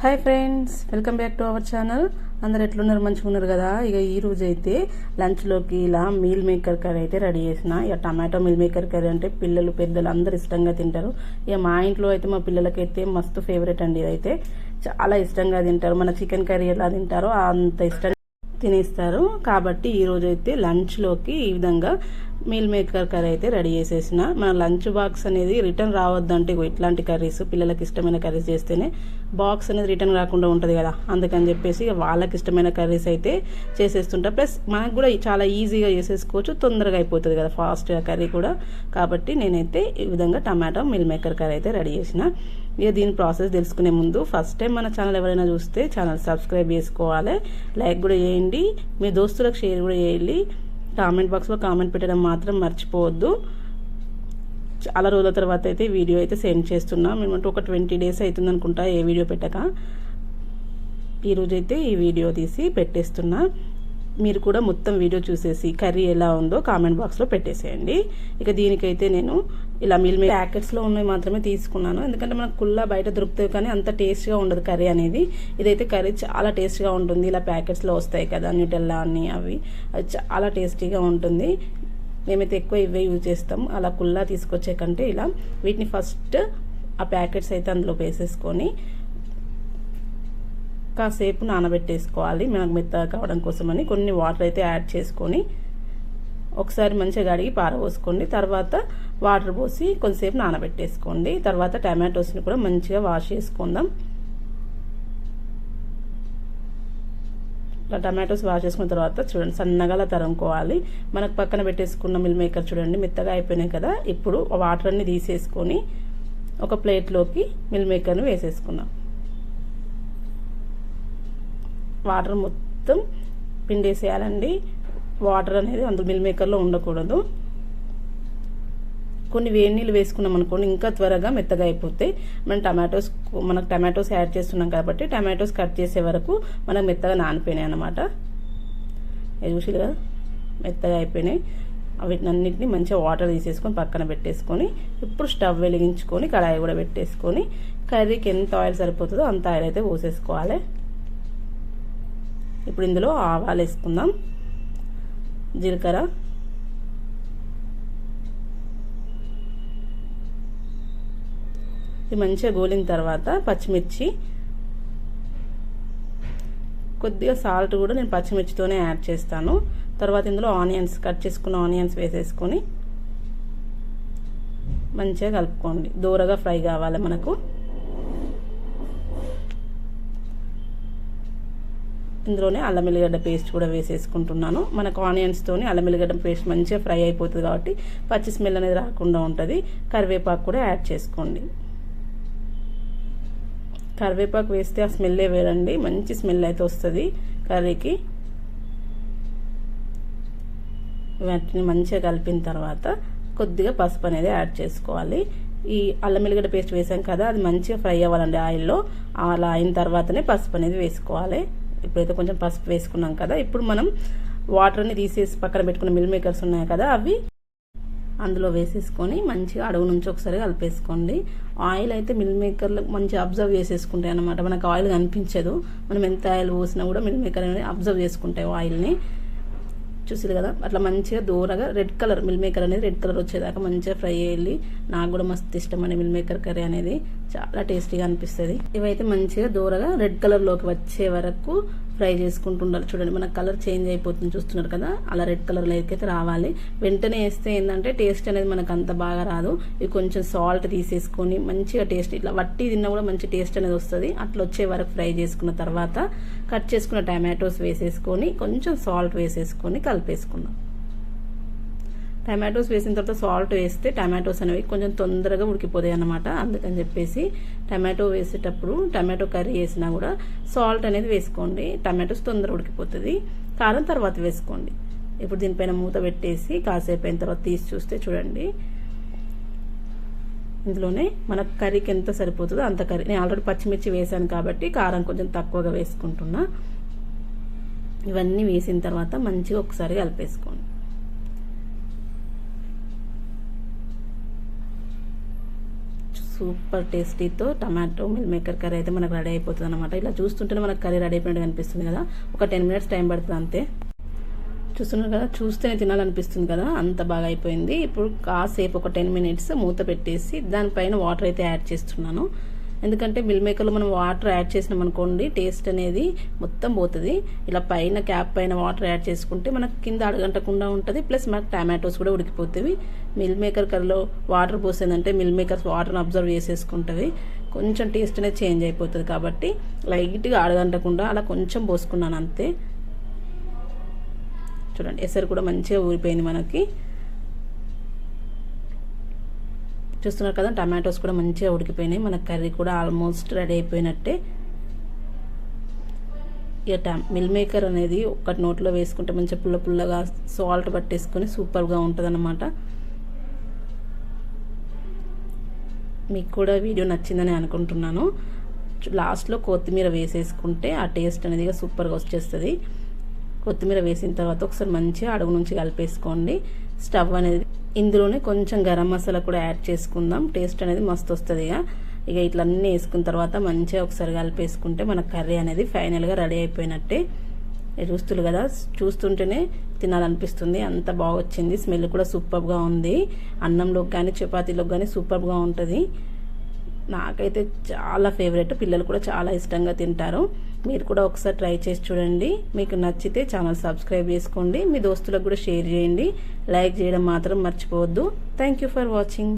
Hi friends, welcome back to our channel. అందరు ఎట్లున్నారు? మంచిగా ఉన్నారు కదా. ఇక ఈ రోజు అయితే లంచ్లోకి ఇలా మీల్ మేకర్ కర్రీ అయితే రెడీ చేసిన. ఇక టమాటో మీల్ మేకర్ కర్రీ అంటే పిల్లలు పెద్దలు అందరు ఇష్టంగా తింటారు. ఇక మా ఇంట్లో అయితే మా పిల్లలకైతే మస్తు ఫేవరెట్ అండి. ఇదైతే చాలా ఇష్టంగా తింటారు. మన చికెన్ కర్రీ ఎలా తింటారో అంత ఇష్టంగా తినేస్తారు. కాబట్టి ఈ రోజు అయితే లంచ్లోకి ఈ విధంగా మీల్ మేకర్ కర్రీ అయితే రెడీ చేసేసిన. మన లంచ్ బాక్స్ అనేది రిటర్న్ రావద్దంటే ఇట్లాంటి కర్రీస్, పిల్లలకి ఇష్టమైన కర్రీస్ చేస్తేనే బాక్స్ అనేది రిటర్న్ రాకుండా ఉంటుంది కదా. అందుకని చెప్పేసి వాళ్ళకి ఇష్టమైన కర్రీస్ అయితే చేసేస్తుంటా. ప్లస్ మనకు కూడా చాలా ఈజీగా చేసేసుకోవచ్చు, తొందరగా అయిపోతుంది కదా, ఫాస్ట్గా కర్రీ కూడా. కాబట్టి నేనైతే ఈ విధంగా టమాటో మీల్ మేకర్ కర్రీ అయితే రెడీ చేసిన. ఇక దీని ప్రాసెస్ తెలుసుకునే ముందు ఫస్ట్ టైం మన ఛానల్ ఎవరైనా చూస్తే ఛానల్ సబ్స్క్రైబ్ చేసుకోవాలి, లైక్ కూడా చేయండి, మీ దోస్తులకు షేర్ కూడా చేయాలి. కామెంట్ బాక్స్లో కామెంట్ పెట్టడం మాత్రం మర్చిపోవద్దు. చాలా రోజుల తర్వాత అయితే వీడియో అయితే సెండ్ చేస్తున్నా. మేమంటే ఒక 20 days అవుతుంది అనుకుంటా ఏ వీడియో పెట్టక. ఈరోజైతే ఈ వీడియో తీసి పెట్టేస్తున్నా. మీరు కూడా మొత్తం వీడియో చూసేసి కర్రీ ఎలా ఉందో కామెంట్ బాక్స్లో పెట్టేసేయండి. ఇక దీనికైతే నేను ఇలా మీల్ మేకర్ ప్యాకెట్స్లో ఉన్నవి మాత్రమే తీసుకున్నాను. ఎందుకంటే మనకు కుల్లా బయట దొరుకుతాయి కానీ అంత టేస్ట్గా ఉండదు కర్రీ అనేది. ఇదైతే కర్రీ చాలా టేస్ట్గా ఉంటుంది. ఇలా ప్యాకెట్స్లో వస్తాయి కదా న్యూటెల్లా అని, అది చాలా టేస్టీగా ఉంటుంది. మేమైతే ఎక్కువ ఇవే యూజ్ చేస్తాం. అలా కుల్లా తీసుకొచ్చే కంటే ఇలా వీటిని ఫస్ట్ ఆ ప్యాకెట్స్ అయితే అందులో వేసేసుకొని కాసేపు నానబెట్టేసుకోవాలి. మనకు మెత్తగా కావడం కోసమని కొన్ని వాటర్ అయితే యాడ్ చేసుకొని ఒకసారి మంచిగా కడిగి పారబోసుకోండి. తర్వాత వాటర్ పోసి కొంతసేపు నానబెట్టేసుకోండి. తర్వాత టమాటోస్ని కూడా మంచిగా వాష్ చేసుకుందాం. టమాటోస్ వాష్ చేసుకున్న తర్వాత చూడండి సన్నగా తరుముకోవాలి. మనకు పక్కన పెట్టేసుకున్న మిల్ మేకర్ చూడండి మెత్తగా అయిపోయినాయి కదా. ఇప్పుడు వాటర్ అన్ని తీసేసుకొని ఒక ప్లేట్లోకి మిల్ మేకర్ని వేసేసుకుందాం. వాటర్ మొత్తం పిండేసేయాలండి. వాటర్ అనేది అందులో మిల్ మేకర్లో ఉండకూడదు. కొన్ని వేడి నీళ్ళు వేసుకున్నాం అనుకోండి ఇంకా త్వరగా మెత్తగా అయిపోతాయి. మనకు టమాటోస్ యాడ్ చేస్తున్నాం కాబట్టి టమాటోస్ కట్ చేసే వరకు మనకు మెత్తగా నానిపోయినాయి అన్నమాట. చూసి కదా మెత్తగా అయిపోయినాయి. వీటినన్నిటిని మంచిగా వాటర్ తీసేసుకొని పక్కన పెట్టేసుకొని ఇప్పుడు స్టవ్ వెలిగించుకొని కడాయి కూడా పెట్టేసుకొని కర్రీకి ఎంత ఆయిల్ సరిపోతుందో అంత ఆయిల్ అయితే పోసేసుకోవాలి. ఇప్పుడు ఇందులో ఆవాలు వేసుకుందాం, జీలకర్ర, ఇది మంచిగా గోలిన తర్వాత పచ్చిమిర్చి, కొద్దిగా సాల్ట్ కూడా నేను పచ్చిమిర్చితోనే యాడ్ చేస్తాను. తర్వాత ఇందులో ఆనియన్స్, కట్ చేసుకున్న ఆనియన్స్ వేసేసుకొని మంచిగా కలుపుకోండి. దూరగా ఫ్రై కావాలి మనకు. ఇందులోనే అల్లం వెల్లిగడ్డ పేస్ట్ కూడా వేసేసుకుంటున్నాను. మనకు ఆనియన్స్తోని అల్లం వెల్లిగడ్డ పేస్ట్ మంచిగా ఫ్రై అయిపోతుంది కాబట్టి పచ్చి స్మెల్ అనేది రాకుండా ఉంటుంది. కరివేపాకు కూడా యాడ్ చేసుకోండి. కరివేపాకు వేస్తే ఆ స్మెల్లే వేరండి, మంచి స్మెల్ అయితే వస్తుంది కర్రీకి. వాటిని మంచిగా కలిపిన తర్వాత కొద్దిగా పసుపు అనేది యాడ్ చేసుకోవాలి. ఈ అల్లం వెల్లిగడ్డ పేస్ట్ వేసాం కదా, అది మంచిగా ఫ్రై అవ్వాలండి ఆయిల్లో. అలా అయిన తర్వాతనే పసుపు అనేది వేసుకోవాలి. ఇప్పుడైతే కొంచెం పసుపు వేసుకున్నాం కదా, ఇప్పుడు మనం వాటర్ని తీసేసి పక్కన పెట్టుకున్న మిల్ మేకర్స్ ఉన్నాయి కదా, అవి అందులో వేసేసుకొని మంచిగా అడుగు నుంచి ఒకసారి కలిపేసుకోండి. ఆయిల్ అయితే మిల్ మేకర్లు మంచిగా అబ్జర్వ్ చేసేసుకుంటాయి అన్నమాట. మనకు ఆయిల్ కనిపించదు. మనం ఎంత ఆయిల్ పోసినా కూడా మిల్ మేకర్ అనేది అబ్జర్వ్ చేసుకుంటాయి ఆయిల్ని. చూసారు కదా, అట్లా మంచిగా దూరగా రెడ్ కలర్ మిల్ మేకర్ అనేది రెడ్ కలర్ వచ్చేదాకా మంచిగా ఫ్రై అయ్యి. నాకు కూడా మస్తు ఇష్టం అండి మిల్ మేకర్ కర్రీ అనేది, చాలా టేస్టీగా అనిపిస్తుంది. ఇవైతే మంచిగా దూరగా రెడ్ కలర్లోకి వచ్చే వరకు ఫ్రై చేసుకుంటుండాలి. చూడండి మనకు కలర్ చేంజ్ అయిపోతుంది, చూస్తున్నారు కదా, అలా రెడ్ కలర్లో అయితే రావాలి. వెంటనే వేస్తే ఏంటంటే టేస్ట్ అనేది మనకు అంత బాగా రాదు. ఇది కొంచెం సాల్ట్ తీసేసుకొని మంచిగా టేస్ట్, ఇట్లా వట్టి తిన్నా కూడా మంచి టేస్ట్ అనేది వస్తుంది. అట్లా వచ్చే వరకు ఫ్రై చేసుకున్న తర్వాత కట్ చేసుకున్న టమాటోస్ వేసేసుకొని కొంచెం సాల్ట్ వేసేసుకొని కలిపేసుకుందాం. టమాటోస్ వేసిన తర్వాత సాల్ట్ వేస్తే టమాటోస్ అనేవి కొంచెం తొందరగా ఉడికిపోతాయి అన్నమాట. అందుకని చెప్పేసి టమాటో వేసేటప్పుడు టమాటో కర్రీ వేసినా కూడా సాల్ట్ అనేది వేసుకోండి. టమాటోస్ తొందరగా ఉడికిపోతుంది. కారం తర్వాత వేసుకోండి. ఇప్పుడు దీనిపైన మూత పెట్టేసి కాసేపు అయిన తర్వాత తీసి చూస్తే చూడండి ఇందులోనే మనకు కర్రీకి ఎంత సరిపోతుందో అంత కర్రీ. నేను ఆల్రెడీ పచ్చిమిర్చి వేసాను కాబట్టి కారం కొంచెం తక్కువగా వేసుకుంటున్నా. ఇవన్నీ వేసిన తర్వాత మంచిగా ఒకసారి కలిపేసుకోండి. సూపర్ టేస్టీతో టమాటో మిల్ మేకర్ కర్రీ అయితే మనకు రెడీ అయిపోతుంది అనమాట. ఇలా చూస్తుంటేనే మనకు కర్రీ రెడీ అయిపోయినట్టు అనిపిస్తుంది కదా. ఒక 10 minutes టైం పడుతుంది అంతే. చూస్తున్నారు కదా, చూస్తేనే తినాలనిపిస్తుంది కదా, అంత బాగా అయిపోయింది. ఇప్పుడు కాసేపు ఒక 10 minutes మూత పెట్టేసి దానిపైన వాటర్ అయితే యాడ్ చేస్తున్నాను. ఎందుకంటే మిల్ మేకర్లో మనం వాటర్ యాడ్ చేసినాం అనుకోండి టేస్ట్ అనేది మొత్తం పోతుంది. ఇలా పైన క్యాప్ పైన వాటర్ యాడ్ చేసుకుంటే మనకు కింద అడగంటకుండా ఉంటుంది, ప్లస్ మనకు టమాటోస్ కూడా ఉడికిపోతాయి. మిల్ మేకర్ కర్రీలో వాటర్ పోసేదంటే మిల్ మేకర్స్ వాటర్ని అబ్జర్వ్ చేసేసుకుంటుంది, కొంచెం టేస్ట్ అనేది చేంజ్ అయిపోతుంది. కాబట్టి లైట్గా అడగంటకుండా అలా కొంచెం పోసుకున్నాను అంతే. చూడండి ఎసరు కూడా మంచిగా ఊరిపోయింది మనకి. చూస్తున్నారు కదా, టమాటోస్ కూడా మంచిగా ఉడికిపోయినాయి. మన కర్రీ కూడా ఆల్మోస్ట్ రెడీ అయిపోయినట్టే. ఇక మిల్ మేకర్ అనేది ఒక్కటి నోట్లో వేసుకుంటే మంచిగా పుల్ల పుల్లగా సాల్ట్ పట్టేసుకొని సూపర్గా ఉంటుంది అన్నమాట. మీకు కూడా వీడియో నచ్చిందని అనుకుంటున్నాను. లాస్ట్లో కొత్తిమీర వేసేసుకుంటే ఆ టేస్ట్ అనేది సూపర్గా వచ్చేస్తుంది. కొత్తిమీర వేసిన తర్వాత ఒకసారి మంచిగా అడుగు నుంచి కలిపేసుకోండి. స్టవ్ అనేది ఇందులోనే కొంచెం గరం మసాలా కూడా యాడ్ చేసుకుందాం, టేస్ట్ అనేది మస్తు వస్తుంది. ఇక ఇట్లా అన్నీ వేసుకున్న తర్వాత మంచిగా ఒకసారి కలిపేసుకుంటే మన కర్రీ అనేది ఫైనల్గా రెడీ అయిపోయినట్టే. చూస్తున్నారు కదా, చూస్తుంటేనే తినాలనిపిస్తుంది, అంత బాగా వచ్చింది. స్మెల్ కూడా సూపర్గా ఉంది. అన్నంలోకి కానీ చపాతీలోకి కానీ సూపర్గా ఉంటుంది. నాకైతే చాలా ఫేవరెట్, పిల్లలు కూడా చాలా ఇష్టంగా తింటారు. మీరు కూడా ఒకసారి ట్రై చేసి చూడండి. మీకు నచ్చితే ఛానల్ సబ్స్క్రైబ్ చేసుకోండి, మీ దోస్తులకు కూడా షేర్ చేయండి, లైక్ చేయడం మాత్రం మర్చిపోవద్దు. Thank you for watching.